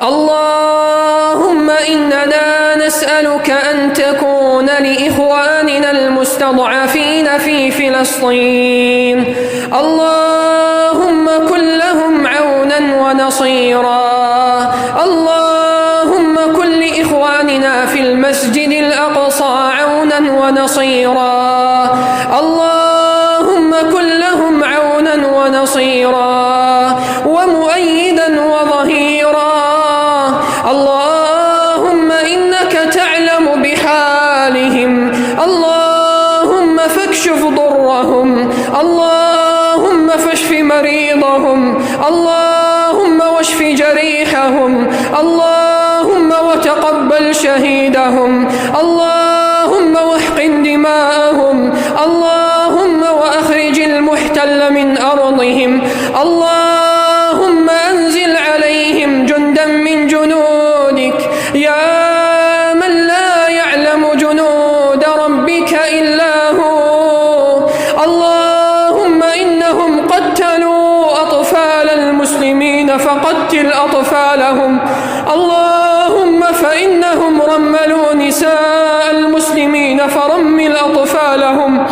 اللهم إننا نسألك أن تكون لإخواننا المستضعفين في فلسطين اللهم كن لهم عونا ونصيرا. اللهم كن لإخواننا في المسجد الأقصى عونا ونصيرا. اللهم كن لهم عونا ونصيرا ومؤيدا وظهيرا. اللهم إنك تعلم بحالهم اللهم فاكشف ضرهم اللهم فاشف مريضهم اللهم واشف جريحهم اللهم وتقبل شهيدهم اللهم واحقن دماءهم اللهم وأخرج المحتل من أرضهم اللهم أنزل عليهم جندا من جنودك يا من لا يعلم جنود ربك إلا هو. اللهم إنهم قتلوا أطفال المسلمين فقتل أطفالهم اللهم فإنهم رملوا نساء المسلمين فرمل أطفالهم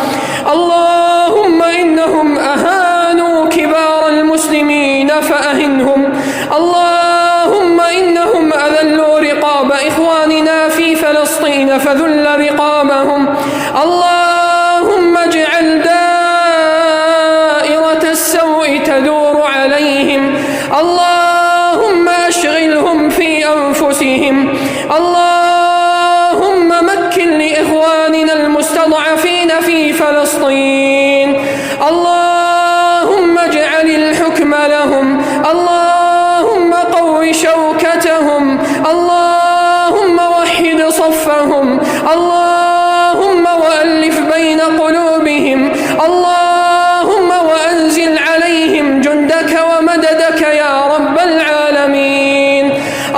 اللهم إنهم أهانوا كبار المسلمين فأهنهم اللهم إنهم أذلوا رقاب إخواننا في فلسطين فذل رقابهم اللهم اجعل دائرة السوء تدور عليهم اللهم أشغلهم في أنفسهم اللهم مكن لإخواننا المستضعفين في فلسطين اللهم اجعل الحكم لهم اللهم قو شوكتهم اللهم وحد صفهم اللهم وألف بين قلوبهم اللهم وأنزل عليهم جندك ومددك يا رب العالمين.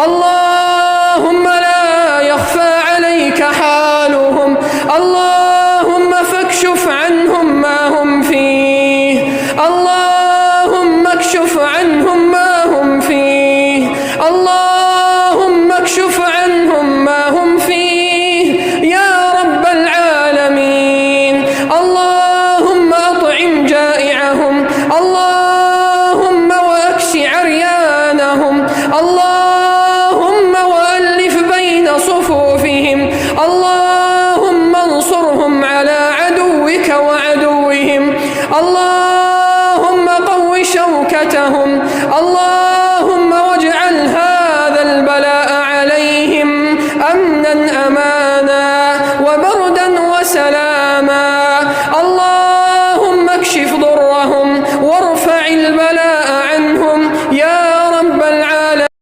اللهم لا يخفى عليك حالهم اللهم فاكشف عنهم ما هم فيه اللهم اكشف عنهم ما هم فيه اللهم اكشف عنهم ما هم فيه يا رب العالمين. اللهم أطعم جائعهم اللهم وأكس عريانهم اللهم وألف بين صفوفهم اللهم انصرهم على عدوك وعدوهم اللهم قو شوكتهم اللهم واجعل هذا البلاء عليهم أمنا أمانا وبردا وسلاما اللهم اكشف ضرهم وارفع البلاء